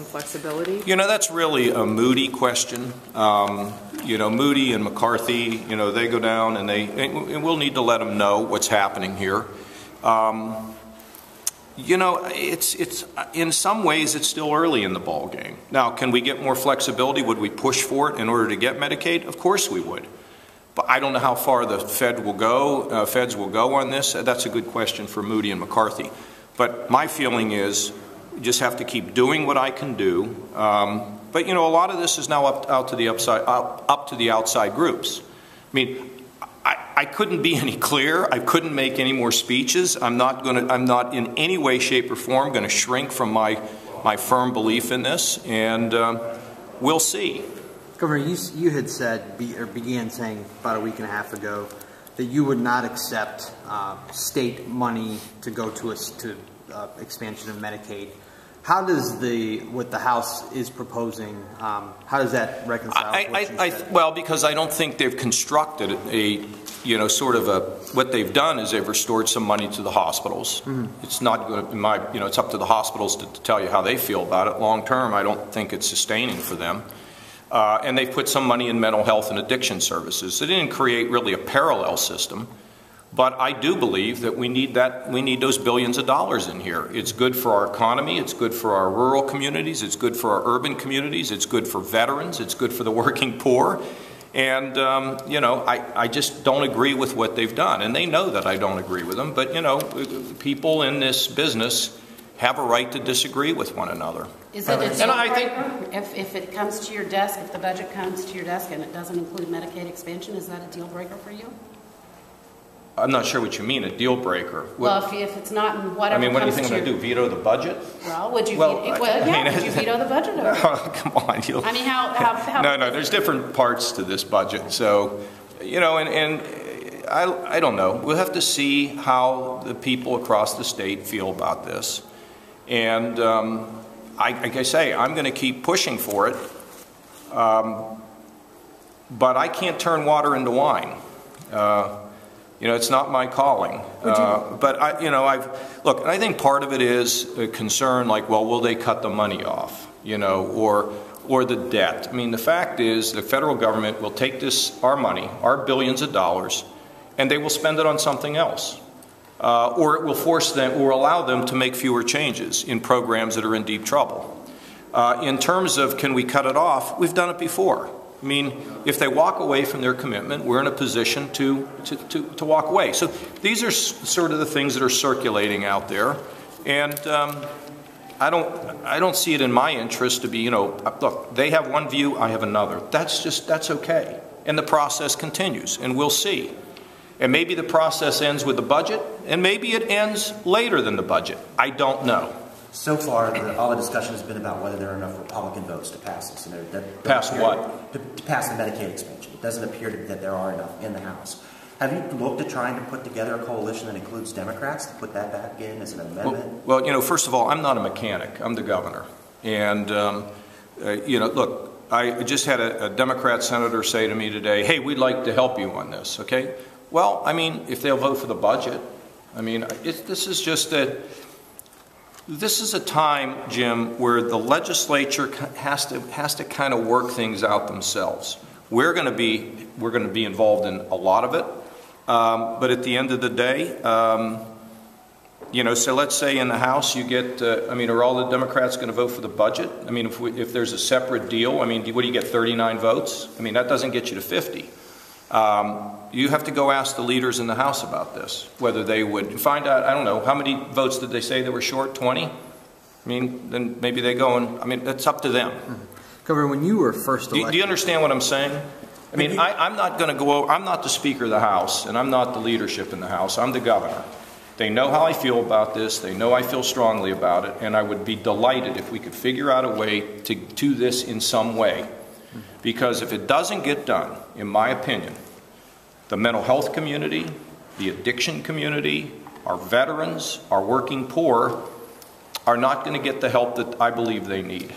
flexibility? You know, that's really a Moody question. You know, Moody and McCarthy, you know, they go down and we'll need to let them know what's happening here. You know, it's in some ways it's still early in the ball game. Now, can we get more flexibility? Would we push for it in order to get Medicaid? Of course we would. But I don't know how far the feds will go on this. That's a good question for Moody and McCarthy. But my feeling is you just have to keep doing what I can do. But you know, a lot of this is now up to the outside groups. I mean, I couldn't be any clearer. I couldn't make any more speeches. I'm not in any way, shape, or form going to shrink from my firm belief in this, and we'll see. Governor, you had said, or began saying about a week and a half ago, that you would not accept state money to go to expansion of Medicaid. How does what the House is proposing, how does that reconcile with what you said? Well, because I don't think they've constructed what they've done is they've restored some money to the hospitals. Mm-hmm. It's not going to, it's up to the hospitals to tell you how they feel about it. Long term, I don't think it's sustaining for them. And they've put some money in mental health and addiction services. They didn't create really a parallel system. But I do believe that we need those billions of dollars in here. It's good for our economy. It's good for our rural communities. It's good for our urban communities. It's good for veterans. It's good for the working poor. And, you know, I just don't agree with what they've done. And they know that I don't agree with them. But, you know, people in this business have a right to disagree with one another. Is it a deal breaker? If it comes to your desk, if the budget comes to your desk and it doesn't include Medicaid expansion, is that a deal breaker for you? I'm not sure what you mean, a deal breaker. Well, if it's not in whatever. I mean, what do you think I'm going to do? Veto the budget? Well, would you? Would you veto the budget? Or? Oh, come on! I mean, how? No. There's different parts to this budget, so you know, and I don't know. We'll have to see how the people across the state feel about this, and like I say, I'm going to keep pushing for it, but I can't turn water into wine. You know, it's not my calling. But I think part of it is a concern like, well, will they cut the money off? You know, or the debt. I mean, the fact is the federal government will take our money, our billions of dollars, and they will spend it on something else. Or it will force them or allow them to make fewer changes in programs that are in deep trouble. In terms of can we cut it off, we've done it before. I mean, if they walk away from their commitment, we're in a position to walk away. So these are sort of the things that are circulating out there, and I don't see it in my interest to be, you know, look, they have one view, I have another. That's okay, and the process continues, and we'll see. And maybe the process ends with the budget, and maybe it ends later than the budget. I don't know. So far, all the discussion has been about whether there are enough Republican votes to pass this. Pass what? To pass the Medicaid expansion. It doesn't appear that there are enough in the House. Have you looked at trying to put together a coalition that includes Democrats to put that back in as an amendment? Well, you know, first of all, I'm not a mechanic. I'm the governor. And, you know, look, I just had a Democrat senator say to me today, hey, we'd like to help you on this, okay? Well, I mean, if they'll vote for the budget, I mean, this is just that. This is a time, Jim, where the legislature has to kind of work things out themselves. We're going to be involved in a lot of it, but at the end of the day, you know, so let's say in the House you get, I mean, are all the Democrats going to vote for the budget? I mean, if there's a separate deal, I mean, what do you get, 39 votes? I mean, that doesn't get you to 50. You have to go ask the leaders in the House about this, whether they would find out. I don't know, how many votes did they say they were short? 20? I mean, then maybe they go and, I mean, that's up to them. Governor, when you were first elected... Do you understand what I'm saying? I mean, I'm not going to go over, I'm not the Speaker of the House, and I'm not the leadership in the House. I'm the governor. They know how I feel about this. They know I feel strongly about it, and I would be delighted if we could figure out a way to do this in some way. Because if it doesn't get done, in my opinion, the mental health community, the addiction community, our veterans, our working poor are not going to get the help that I believe they need.